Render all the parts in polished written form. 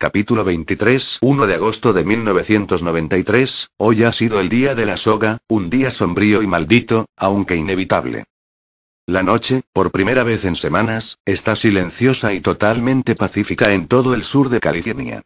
Capítulo 23, 1 de agosto de 1993, hoy ha sido el día de la soga, un día sombrío y maldito, aunque inevitable. La noche, por primera vez en semanas, está silenciosa y totalmente pacífica en todo el sur de California.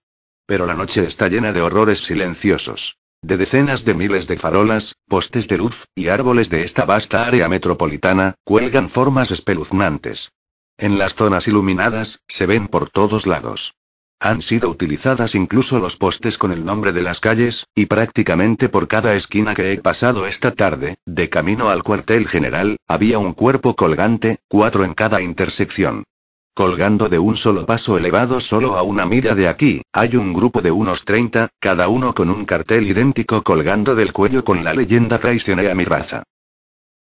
Pero la noche está llena de horrores silenciosos. De decenas de miles de farolas, postes de luz, y árboles de esta vasta área metropolitana, cuelgan formas espeluznantes. En las zonas iluminadas, se ven por todos lados. Han sido utilizadas incluso los postes con el nombre de las calles, y prácticamente por cada esquina que he pasado esta tarde, de camino al cuartel general, había un cuerpo colgante, 4 en cada intersección. Colgando de un solo paso elevado solo a 1 milla de aquí, hay un grupo de unos 30, cada uno con un cartel idéntico colgando del cuello con la leyenda "Traicioné a mi raza".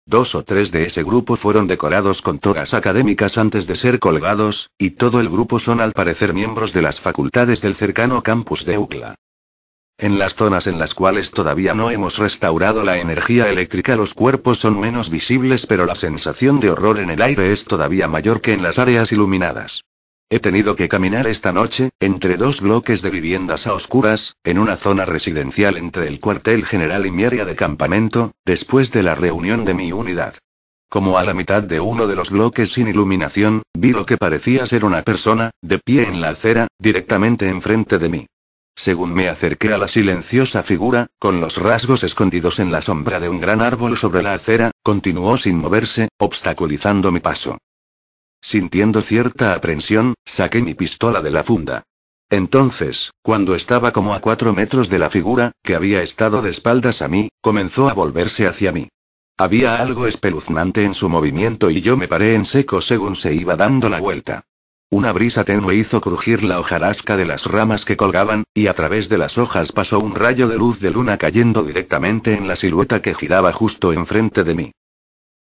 2 o 3 de ese grupo fueron decorados con togas académicas antes de ser colgados, y todo el grupo son al parecer miembros de las facultades del cercano campus de UCLA. En las zonas en las cuales todavía no hemos restaurado la energía eléctrica los cuerpos son menos visibles, pero la sensación de horror en el aire es todavía mayor que en las áreas iluminadas. He tenido que caminar esta noche, entre 2 bloques de viviendas a oscuras, en una zona residencial entre el cuartel general y mi área de campamento, después de la reunión de mi unidad. Como a la mitad de uno de los bloques sin iluminación, vi lo que parecía ser una persona, de pie en la acera, directamente enfrente de mí. Según me acerqué a la silenciosa figura, con los rasgos escondidos en la sombra de un gran árbol sobre la acera, continuó sin moverse, obstaculizando mi paso. Sintiendo cierta aprensión, saqué mi pistola de la funda. Entonces, cuando estaba como a 4 metros de la figura, que había estado de espaldas a mí, comenzó a volverse hacia mí. Había algo espeluznante en su movimiento y yo me paré en seco según se iba dando la vuelta. Una brisa tenue hizo crujir la hojarasca de las ramas que colgaban, y a través de las hojas pasó un rayo de luz de luna cayendo directamente en la silueta que giraba justo enfrente de mí.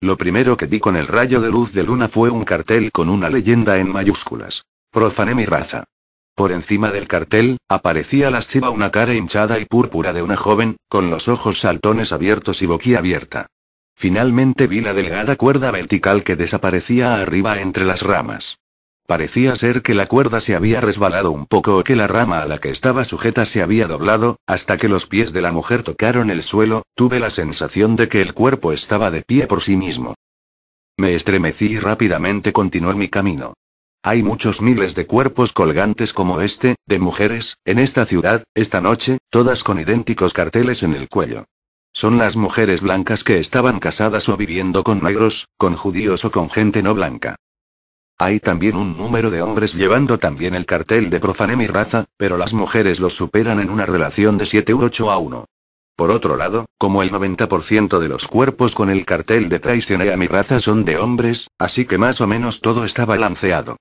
Lo primero que vi con el rayo de luz de luna fue un cartel con una leyenda en mayúsculas: "Profané mi raza". Por encima del cartel, aparecía lasciva una cara hinchada y púrpura de una joven, con los ojos saltones abiertos y boquiabierta. Finalmente vi la delgada cuerda vertical que desaparecía arriba entre las ramas. Parecía ser que la cuerda se había resbalado un poco o que la rama a la que estaba sujeta se había doblado, hasta que los pies de la mujer tocaron el suelo. Tuve la sensación de que el cuerpo estaba de pie por sí mismo. Me estremecí y rápidamente continué mi camino. Hay muchos miles de cuerpos colgantes como este, de mujeres, en esta ciudad, esta noche, todas con idénticos carteles en el cuello. Son las mujeres blancas que estaban casadas o viviendo con negros, con judíos o con gente no blanca. Hay también un número de hombres llevando también el cartel de "Profané mi raza", pero las mujeres los superan en una relación de 7 u 8 a 1. Por otro lado, como el 90% de los cuerpos con el cartel de "Traicioné a mi raza" son de hombres, así que más o menos todo está balanceado.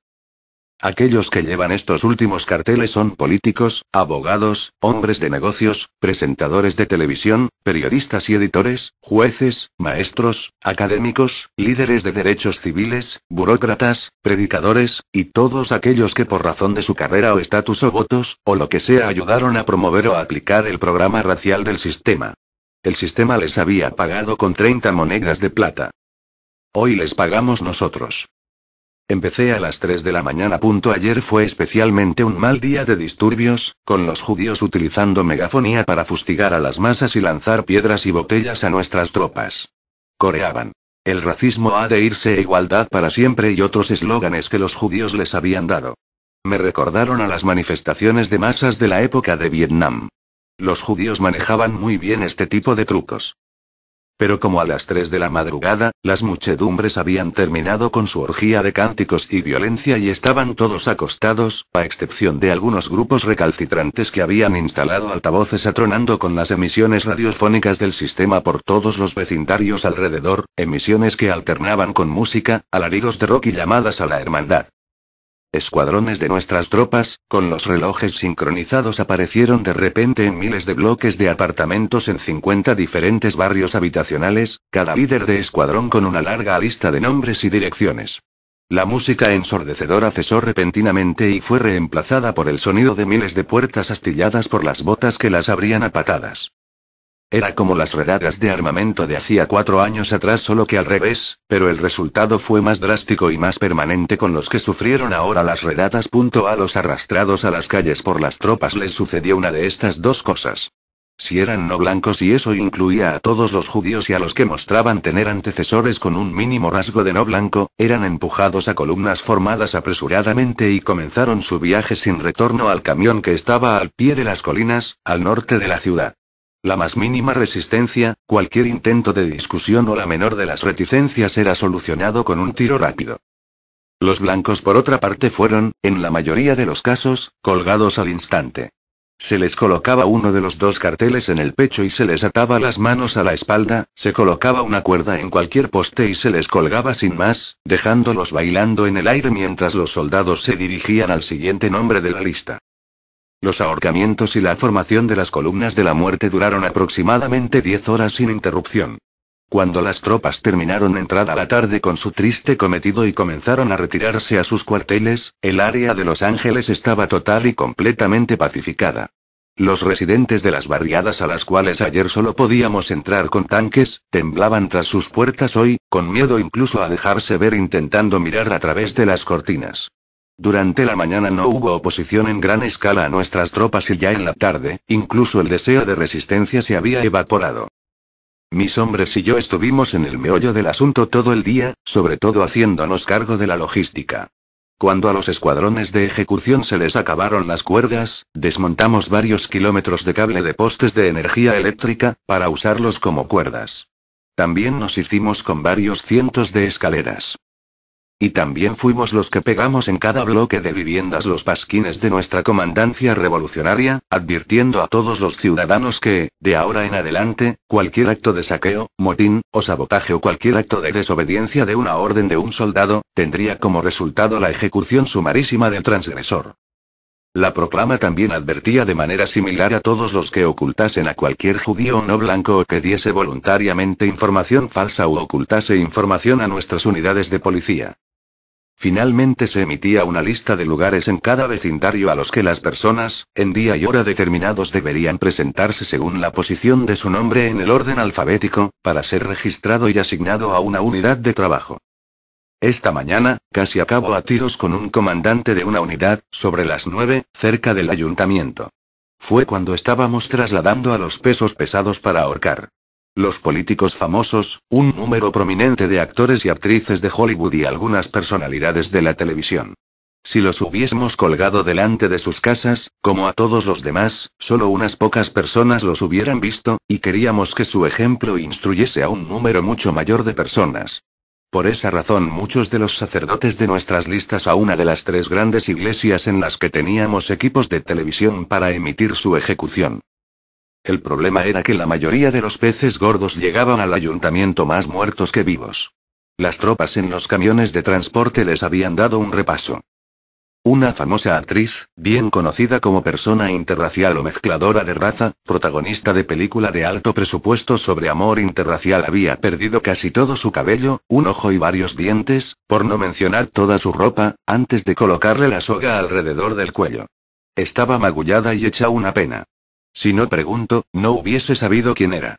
Aquellos que llevan estos últimos carteles son políticos, abogados, hombres de negocios, presentadores de televisión, periodistas y editores, jueces, maestros, académicos, líderes de derechos civiles, burócratas, predicadores, y todos aquellos que por razón de su carrera o estatus o votos, o lo que sea ayudaron a promover o a aplicar el programa racial del sistema. El sistema les había pagado con 30 monedas de plata. Hoy les pagamos nosotros. Empecé a las 3 de la mañana. Ayer fue especialmente un mal día de disturbios, con los judíos utilizando megafonía para fustigar a las masas y lanzar piedras y botellas a nuestras tropas. Coreaban: "El racismo ha de irse e igualdad para siempre" y otros eslóganes que los judíos les habían dado. Me recordaron a las manifestaciones de masas de la época de Vietnam. Los judíos manejaban muy bien este tipo de trucos. Pero como a las 3 de la madrugada, las muchedumbres habían terminado con su orgía de cánticos y violencia y estaban todos acostados, a excepción de algunos grupos recalcitrantes que habían instalado altavoces atronando con las emisiones radiofónicas del sistema por todos los vecindarios alrededor, emisiones que alternaban con música, alaridos de rock y llamadas a la hermandad. Escuadrones de nuestras tropas, con los relojes sincronizados, aparecieron de repente en miles de bloques de apartamentos en 50 diferentes barrios habitacionales, cada líder de escuadrón con una larga lista de nombres y direcciones. La música ensordecedora cesó repentinamente y fue reemplazada por el sonido de miles de puertas astilladas por las botas que las abrían a patadas. Era como las redadas de armamento de hacía 4 años atrás, solo que al revés, pero el resultado fue más drástico y más permanente con los que sufrieron ahora las redadas. A los arrastrados a las calles por las tropas les sucedió una de estas dos cosas. Si eran no blancos, y eso incluía a todos los judíos y a los que mostraban tener antecesores con un mínimo rasgo de no blanco, eran empujados a columnas formadas apresuradamente y comenzaron su viaje sin retorno al camión que estaba al pie de las colinas, al norte de la ciudad. La más mínima resistencia, cualquier intento de discusión o la menor de las reticencias era solucionado con un tiro rápido. Los blancos, por otra parte, fueron, en la mayoría de los casos, colgados al instante. Se les colocaba uno de los dos carteles en el pecho y se les ataba las manos a la espalda, se colocaba una cuerda en cualquier poste y se les colgaba sin más, dejándolos bailando en el aire mientras los soldados se dirigían al siguiente nombre de la lista. Los ahorcamientos y la formación de las columnas de la muerte duraron aproximadamente 10 horas sin interrupción. Cuando las tropas terminaron entrada la tarde con su triste cometido y comenzaron a retirarse a sus cuarteles, el área de Los Ángeles estaba total y completamente pacificada. Los residentes de las barriadas a las cuales ayer solo podíamos entrar con tanques, temblaban tras sus puertas hoy, con miedo incluso a dejarse ver intentando mirar a través de las cortinas. Durante la mañana no hubo oposición en gran escala a nuestras tropas y ya en la tarde, incluso el deseo de resistencia se había evaporado. Mis hombres y yo estuvimos en el meollo del asunto todo el día, sobre todo haciéndonos cargo de la logística. Cuando a los escuadrones de ejecución se les acabaron las cuerdas, desmontamos varios kilómetros de cable de postes de energía eléctrica, para usarlos como cuerdas. También nos hicimos con varios cientos de escaleras. Y también fuimos los que pegamos en cada bloque de viviendas los pasquines de nuestra comandancia revolucionaria, advirtiendo a todos los ciudadanos que, de ahora en adelante, cualquier acto de saqueo, motín, o sabotaje o cualquier acto de desobediencia de una orden de un soldado, tendría como resultado la ejecución sumarísima del transgresor. La proclama también advertía de manera similar a todos los que ocultasen a cualquier judío no blanco o que diese voluntariamente información falsa u ocultase información a nuestras unidades de policía. Finalmente se emitía una lista de lugares en cada vecindario a los que las personas, en día y hora determinados, deberían presentarse según la posición de su nombre en el orden alfabético, para ser registrado y asignado a una unidad de trabajo. Esta mañana, casi acabo a tiros con un comandante de una unidad, sobre las 9, cerca del ayuntamiento. Fue cuando estábamos trasladando a los pesos pesados para ahorcar. Los políticos famosos, un número prominente de actores y actrices de Hollywood y algunas personalidades de la televisión. Si los hubiésemos colgado delante de sus casas, como a todos los demás, solo unas pocas personas los hubieran visto, y queríamos que su ejemplo instruyese a un número mucho mayor de personas. Por esa razón muchos de los sacerdotes de nuestras listas a una de las 3 grandes iglesias en las que teníamos equipos de televisión para emitir su ejecución. El problema era que la mayoría de los peces gordos llegaban al ayuntamiento más muertos que vivos. Las tropas en los camiones de transporte les habían dado un repaso. Una famosa actriz, bien conocida como persona interracial o mezcladora de raza, protagonista de película de alto presupuesto sobre amor interracial, había perdido casi todo su cabello, un ojo y varios dientes, por no mencionar toda su ropa, antes de colocarle la soga alrededor del cuello. Estaba magullada y hecha una pena. Si no pregunto, no hubiese sabido quién era.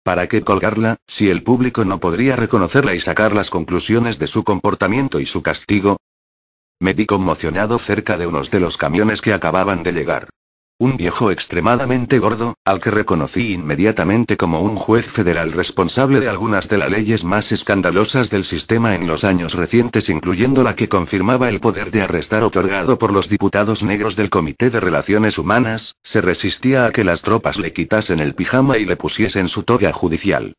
¿Para qué colgarla, si el público no podría reconocerla y sacar las conclusiones de su comportamiento y su castigo? Me vi conmocionado cerca de unos de los camiones que acababan de llegar. Un viejo extremadamente gordo, al que reconocí inmediatamente como un juez federal responsable de algunas de las leyes más escandalosas del sistema en los años recientes, incluyendo la que confirmaba el poder de arrestar otorgado por los diputados negros del Comité de Relaciones Humanas, se resistía a que las tropas le quitasen el pijama y le pusiesen su toga judicial.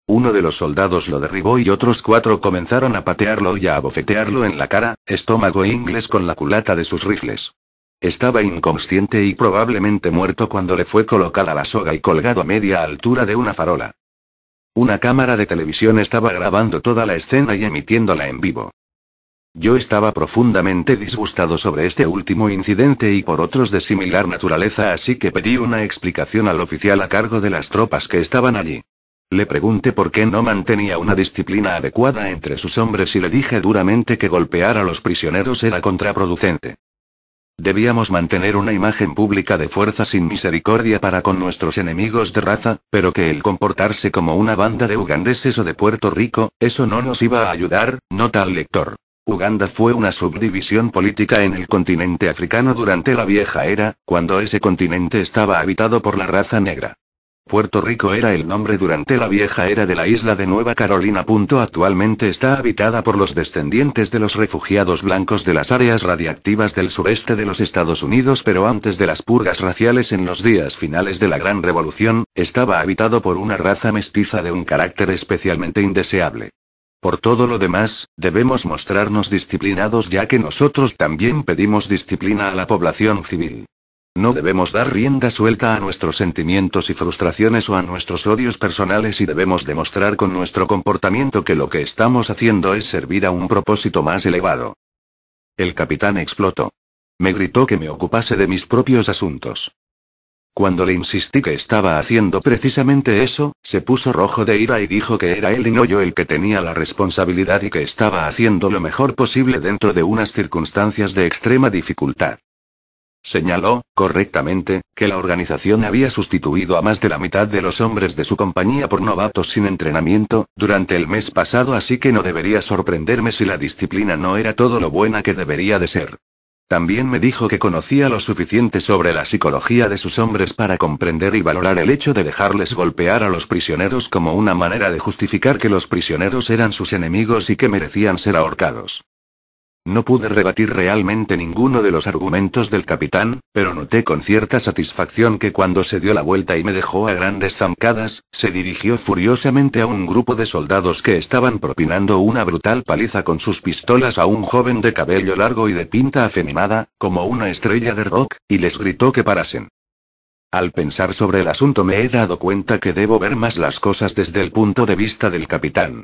Uno de los soldados lo derribó y otros 4 comenzaron a patearlo y a abofetearlo en la cara, estómago e ingles con la culata de sus rifles. Estaba inconsciente y probablemente muerto cuando le fue colocada la soga y colgado a media altura de una farola. Una cámara de televisión estaba grabando toda la escena y emitiéndola en vivo. Yo estaba profundamente disgustado sobre este último incidente y por otros de similar naturaleza, así que pedí una explicación al oficial a cargo de las tropas que estaban allí. Le pregunté por qué no mantenía una disciplina adecuada entre sus hombres y le dije duramente que golpear a los prisioneros era contraproducente. Debíamos mantener una imagen pública de fuerza sin misericordia para con nuestros enemigos de raza, pero que el comportarse como una banda de ugandeses o de Puerto Rico, eso no nos iba a ayudar, nota al lector. Uganda fue una subdivisión política en el continente africano durante la vieja era, cuando ese continente estaba habitado por la raza negra. Puerto Rico era el nombre durante la vieja era de la isla de Nueva Carolina. Actualmente está habitada por los descendientes de los refugiados blancos de las áreas radiactivas del sureste de los Estados Unidos, pero antes de las purgas raciales en los días finales de la Gran Revolución, estaba habitado por una raza mestiza de un carácter especialmente indeseable. Por todo lo demás, debemos mostrarnos disciplinados, ya que nosotros también pedimos disciplina a la población civil. No debemos dar rienda suelta a nuestros sentimientos y frustraciones o a nuestros odios personales, y debemos demostrar con nuestro comportamiento que lo que estamos haciendo es servir a un propósito más elevado. El capitán explotó. Me gritó que me ocupase de mis propios asuntos. Cuando le insistí que estaba haciendo precisamente eso, se puso rojo de ira y dijo que era él y no yo el que tenía la responsabilidad y que estaba haciendo lo mejor posible dentro de unas circunstancias de extrema dificultad. Señaló, correctamente, que la organización había sustituido a más de la mitad de los hombres de su compañía por novatos sin entrenamiento, durante el mes pasado, así que no debería sorprenderme si la disciplina no era todo lo buena que debería de ser. También me dijo que conocía lo suficiente sobre la psicología de sus hombres para comprender y valorar el hecho de dejarles golpear a los prisioneros como una manera de justificar que los prisioneros eran sus enemigos y que merecían ser ahorcados. No pude rebatir realmente ninguno de los argumentos del capitán, pero noté con cierta satisfacción que cuando se dio la vuelta y me dejó a grandes zancadas, se dirigió furiosamente a un grupo de soldados que estaban propinando una brutal paliza con sus pistolas a un joven de cabello largo y de pinta afeminada, como una estrella de rock, y les gritó que parasen. Al pensar sobre el asunto me he dado cuenta que debo ver más las cosas desde el punto de vista del capitán.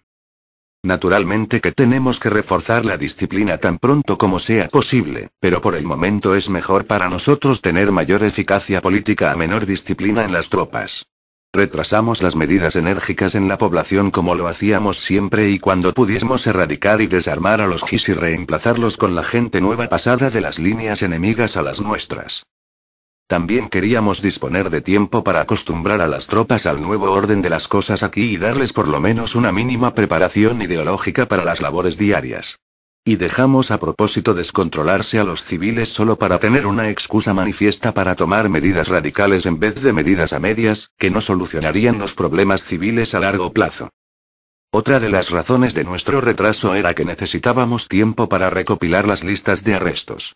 Naturalmente que tenemos que reforzar la disciplina tan pronto como sea posible, pero por el momento es mejor para nosotros tener mayor eficacia política a menor disciplina en las tropas. Retrasamos las medidas enérgicas en la población como lo hacíamos siempre, y cuando pudiésemos erradicar y desarmar a los GIS y reemplazarlos con la gente nueva pasada de las líneas enemigas a las nuestras. También queríamos disponer de tiempo para acostumbrar a las tropas al nuevo orden de las cosas aquí y darles por lo menos una mínima preparación ideológica para las labores diarias. Y dejamos a propósito descontrolarse a los civiles solo para tener una excusa manifiesta para tomar medidas radicales en vez de medidas a medias, que no solucionarían los problemas civiles a largo plazo. Otra de las razones de nuestro retraso era que necesitábamos tiempo para recopilar las listas de arrestos.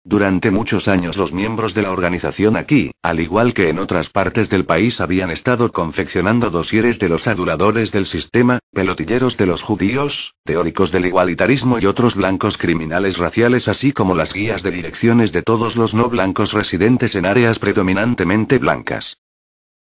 Durante muchos años los miembros de la organización aquí, al igual que en otras partes del país, habían estado confeccionando dosieres de los aduladores del sistema, pelotilleros de los judíos, teóricos del igualitarismo y otros blancos criminales raciales, así como las guías de direcciones de todos los no blancos residentes en áreas predominantemente blancas.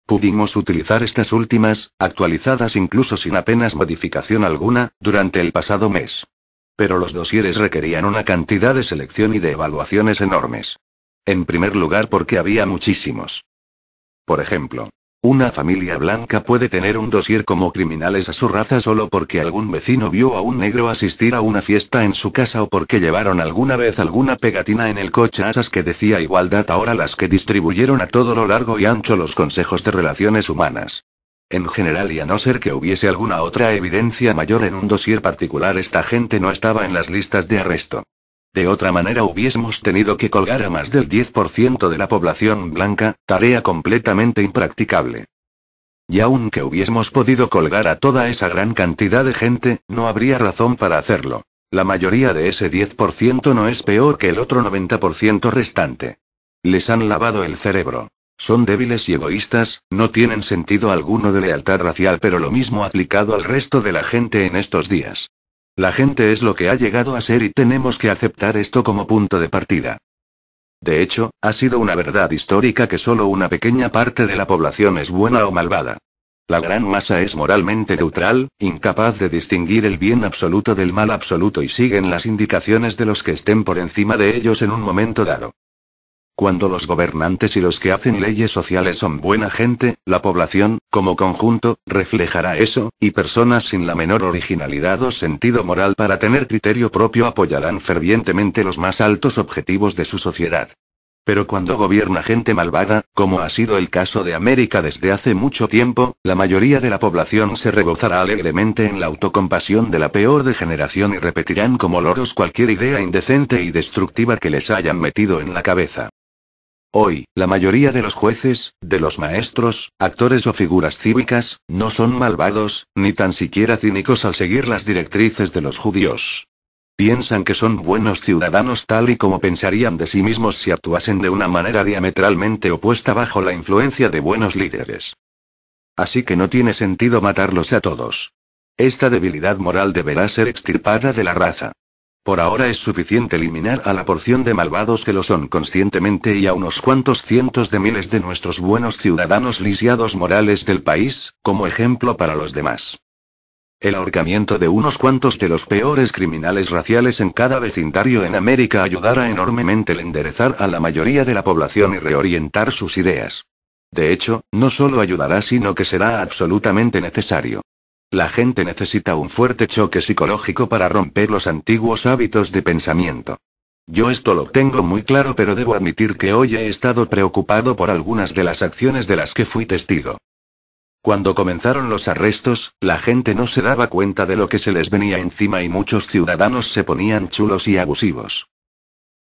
Pudimos utilizar estas últimas, actualizadas incluso sin apenas modificación alguna, durante el pasado mes. Pero los dosieres requerían una cantidad de selección y de evaluaciones enormes. En primer lugar, porque había muchísimos. Por ejemplo, una familia blanca puede tener un dosier como criminales a su raza solo porque algún vecino vio a un negro asistir a una fiesta en su casa o porque llevaron alguna vez alguna pegatina en el coche asas que decía igualdad, ahora las que distribuyeron a todo lo largo y ancho los consejos de relaciones humanas. En general, y a no ser que hubiese alguna otra evidencia mayor en un dossier particular, esta gente no estaba en las listas de arresto. De otra manera hubiésemos tenido que colgar a más del 10% de la población blanca, tarea completamente impracticable. Y aunque hubiésemos podido colgar a toda esa gran cantidad de gente, no habría razón para hacerlo. La mayoría de ese 10% no es peor que el otro 90% restante. Les han lavado el cerebro. Son débiles y egoístas, no tienen sentido alguno de lealtad racial, pero lo mismo aplicado al resto de la gente en estos días. La gente es lo que ha llegado a ser y tenemos que aceptar esto como punto de partida. De hecho, ha sido una verdad histórica que solo una pequeña parte de la población es buena o malvada. La gran masa es moralmente neutral, incapaz de distinguir el bien absoluto del mal absoluto y siguen las indicaciones de los que estén por encima de ellos en un momento dado. Cuando los gobernantes y los que hacen leyes sociales son buena gente, la población, como conjunto, reflejará eso, y personas sin la menor originalidad o sentido moral para tener criterio propio apoyarán fervientemente los más altos objetivos de su sociedad. Pero cuando gobierna gente malvada, como ha sido el caso de América desde hace mucho tiempo, la mayoría de la población se regozará alegremente en la autocompasión de la peor degeneración y repetirán como loros cualquier idea indecente y destructiva que les hayan metido en la cabeza. Hoy, la mayoría de los jueces, de los maestros, actores o figuras cívicas, no son malvados, ni tan siquiera cínicos al seguir las directrices de los judíos. Piensan que son buenos ciudadanos tal y como pensarían de sí mismos si actuasen de una manera diametralmente opuesta bajo la influencia de buenos líderes. Así que no tiene sentido matarlos a todos. Esta debilidad moral deberá ser extirpada de la raza. Por ahora es suficiente eliminar a la porción de malvados que lo son conscientemente y a unos cuantos cientos de miles de nuestros buenos ciudadanos lisiados morales del país, como ejemplo para los demás. El ahorcamiento de unos cuantos de los peores criminales raciales en cada vecindario en América ayudará enormemente a enderezar a la mayoría de la población y reorientar sus ideas. De hecho, no solo ayudará sino que será absolutamente necesario. La gente necesita un fuerte choque psicológico para romper los antiguos hábitos de pensamiento. Yo esto lo tengo muy claro, pero debo admitir que hoy he estado preocupado por algunas de las acciones de las que fui testigo. Cuando comenzaron los arrestos, la gente no se daba cuenta de lo que se les venía encima y muchos ciudadanos se ponían chulos y abusivos.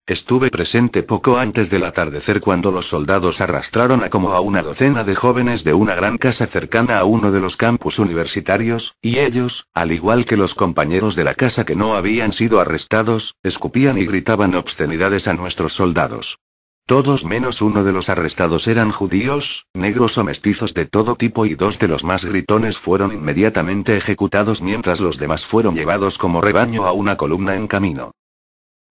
Estuve presente poco antes del atardecer cuando los soldados arrastraron a como a una docena de jóvenes de una gran casa cercana a uno de los campus universitarios, y ellos, al igual que los compañeros de la casa que no habían sido arrestados, escupían y gritaban obscenidades a nuestros soldados. Todos menos uno de los arrestados eran judíos, negros o mestizos de todo tipo y dos de los más gritones fueron inmediatamente ejecutados mientras los demás fueron llevados como rebaño a una columna en camino.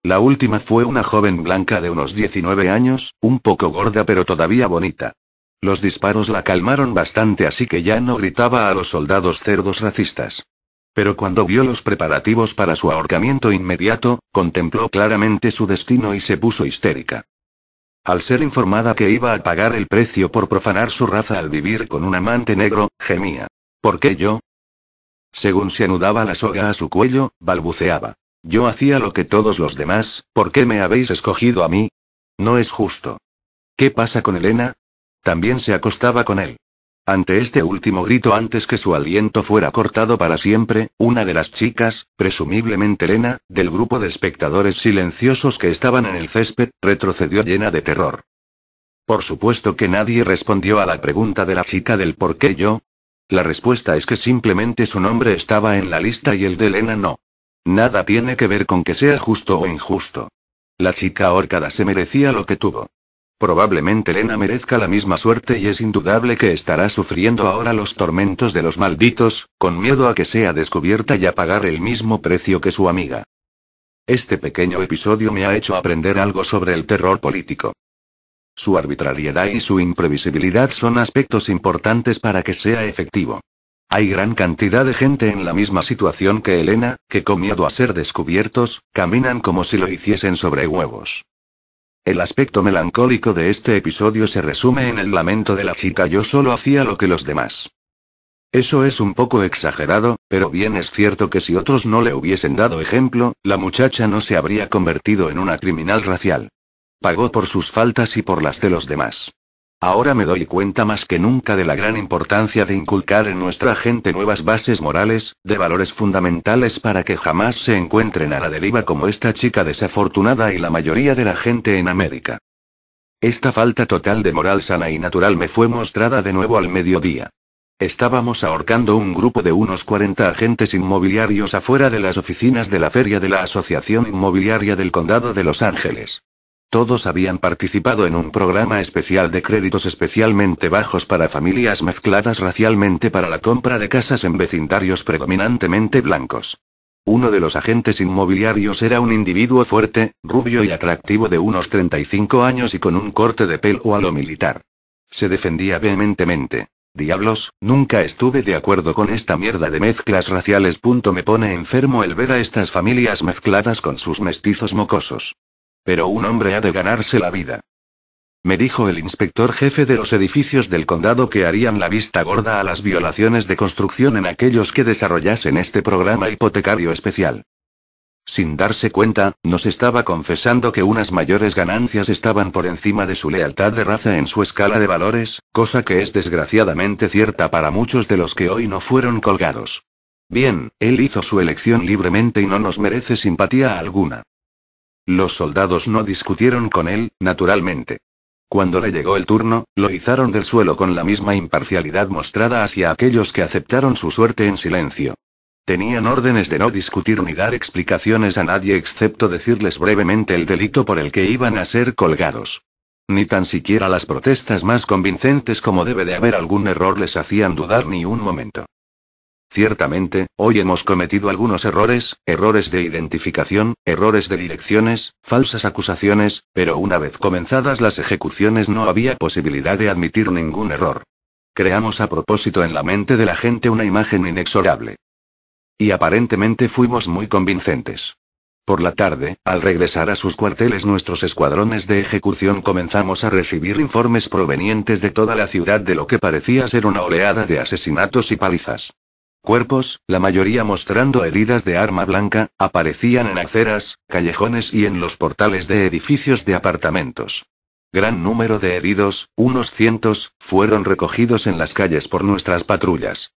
La última fue una joven blanca de unos 19 años, un poco gorda pero todavía bonita. Los disparos la calmaron bastante así que ya no gritaba a los soldados cerdos racistas. Pero cuando vio los preparativos para su ahorcamiento inmediato, contempló claramente su destino y se puso histérica. Al ser informada que iba a pagar el precio por profanar su raza al vivir con un amante negro, gemía. ¿Por qué yo? Según se anudaba la soga a su cuello, balbuceaba. Yo hacía lo que todos los demás, ¿por qué me habéis escogido a mí? No es justo. ¿Qué pasa con Elena? También se acostaba con él. Ante este último grito antes que su aliento fuera cortado para siempre, una de las chicas, presumiblemente Elena, del grupo de espectadores silenciosos que estaban en el césped, retrocedió llena de terror. Por supuesto que nadie respondió a la pregunta de la chica del ¿por qué yo? La respuesta es que simplemente su nombre estaba en la lista y el de Elena no. Nada tiene que ver con que sea justo o injusto. La chica ahorcada se merecía lo que tuvo. Probablemente Elena merezca la misma suerte y es indudable que estará sufriendo ahora los tormentos de los malditos, con miedo a que sea descubierta y a pagar el mismo precio que su amiga. Este pequeño episodio me ha hecho aprender algo sobre el terror político. Su arbitrariedad y su imprevisibilidad son aspectos importantes para que sea efectivo. Hay gran cantidad de gente en la misma situación que Elena, que con miedo a ser descubiertos, caminan como si lo hiciesen sobre huevos. El aspecto melancólico de este episodio se resume en el lamento de la chica yo solo hacía lo que los demás. Eso es un poco exagerado, pero bien es cierto que si otros no le hubiesen dado ejemplo, la muchacha no se habría convertido en una criminal racial. Pagó por sus faltas y por las de los demás. Ahora me doy cuenta más que nunca de la gran importancia de inculcar en nuestra gente nuevas bases morales, de valores fundamentales para que jamás se encuentren a la deriva como esta chica desafortunada y la mayoría de la gente en América. Esta falta total de moral sana y natural me fue mostrada de nuevo al mediodía. Estábamos ahorcando un grupo de unos 40 agentes inmobiliarios afuera de las oficinas de la feria de la Asociación Inmobiliaria del Condado de Los Ángeles. Todos habían participado en un programa especial de créditos especialmente bajos para familias mezcladas racialmente para la compra de casas en vecindarios predominantemente blancos. Uno de los agentes inmobiliarios era un individuo fuerte, rubio y atractivo de unos 35 años y con un corte de pelo a lo militar. Se defendía vehementemente. Diablos, nunca estuve de acuerdo con esta mierda de mezclas raciales. Me pone enfermo el ver a estas familias mezcladas con sus mestizos mocosos. Pero un hombre ha de ganarse la vida. me dijo el inspector jefe de los edificios del condado que harían la vista gorda a las violaciones de construcción en aquellos que desarrollasen este programa hipotecario especial. Sin darse cuenta, nos estaba confesando que unas mayores ganancias estaban por encima de su lealtad de raza en su escala de valores, cosa que es desgraciadamente cierta para muchos de los que hoy no fueron colgados. Bien, él hizo su elección libremente y no nos merece simpatía alguna. Los soldados no discutieron con él, naturalmente. Cuando le llegó el turno, lo izaron del suelo con la misma imparcialidad mostrada hacia aquellos que aceptaron su suerte en silencio. Tenían órdenes de no discutir ni dar explicaciones a nadie excepto decirles brevemente el delito por el que iban a ser colgados. Ni tan siquiera las protestas más convincentes como debe de haber algún error les hacían dudar ni un momento. Ciertamente, hoy hemos cometido algunos errores de identificación, errores de direcciones, falsas acusaciones, pero una vez comenzadas las ejecuciones no había posibilidad de admitir ningún error. Creamos a propósito en la mente de la gente una imagen inexorable. Y aparentemente fuimos muy convincentes. Por la tarde, al regresar a sus cuarteles nuestros escuadrones de ejecución comenzamos a recibir informes provenientes de toda la ciudad de lo que parecía ser una oleada de asesinatos y palizas. Cuerpos, la mayoría mostrando heridas de arma blanca, aparecían en aceras, callejones y en los portales de edificios de apartamentos. Gran número de heridos, unos cientos, fueron recogidos en las calles por nuestras patrullas.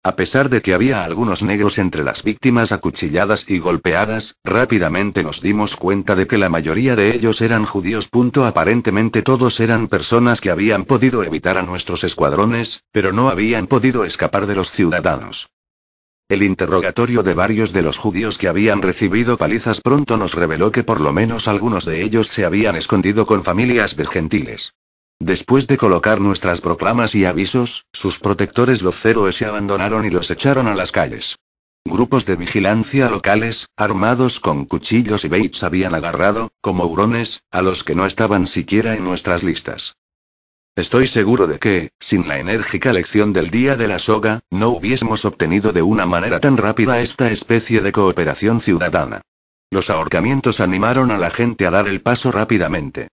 A pesar de que había algunos negros entre las víctimas acuchilladas y golpeadas, rápidamente nos dimos cuenta de que la mayoría de ellos eran judíos. Aparentemente todos eran personas que habían podido evitar a nuestros escuadrones, pero no habían podido escapar de los ciudadanos. El interrogatorio de varios de los judíos que habían recibido palizas pronto nos reveló que por lo menos algunos de ellos se habían escondido con familias de gentiles. Después de colocar nuestras proclamas y avisos, sus protectores los héroes se abandonaron y los echaron a las calles. Grupos de vigilancia locales, armados con cuchillos y baits habían agarrado, como hurones, a los que no estaban siquiera en nuestras listas. Estoy seguro de que, sin la enérgica lección del día de la soga, no hubiésemos obtenido de una manera tan rápida esta especie de cooperación ciudadana. Los ahorcamientos animaron a la gente a dar el paso rápidamente.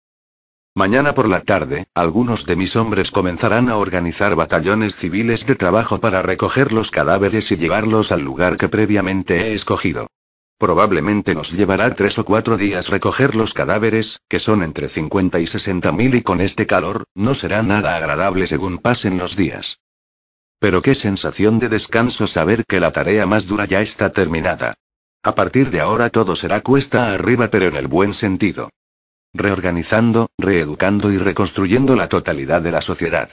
Mañana por la tarde, algunos de mis hombres comenzarán a organizar batallones civiles de trabajo para recoger los cadáveres y llevarlos al lugar que previamente he escogido. Probablemente nos llevará 3 o 4 días recoger los cadáveres, que son entre 50 y 60.000 y con este calor, no será nada agradable según pasen los días. Pero qué sensación de descanso saber que la tarea más dura ya está terminada. A partir de ahora todo será cuesta arriba pero en el buen sentido. Reorganizando, reeducando y reconstruyendo la totalidad de la sociedad.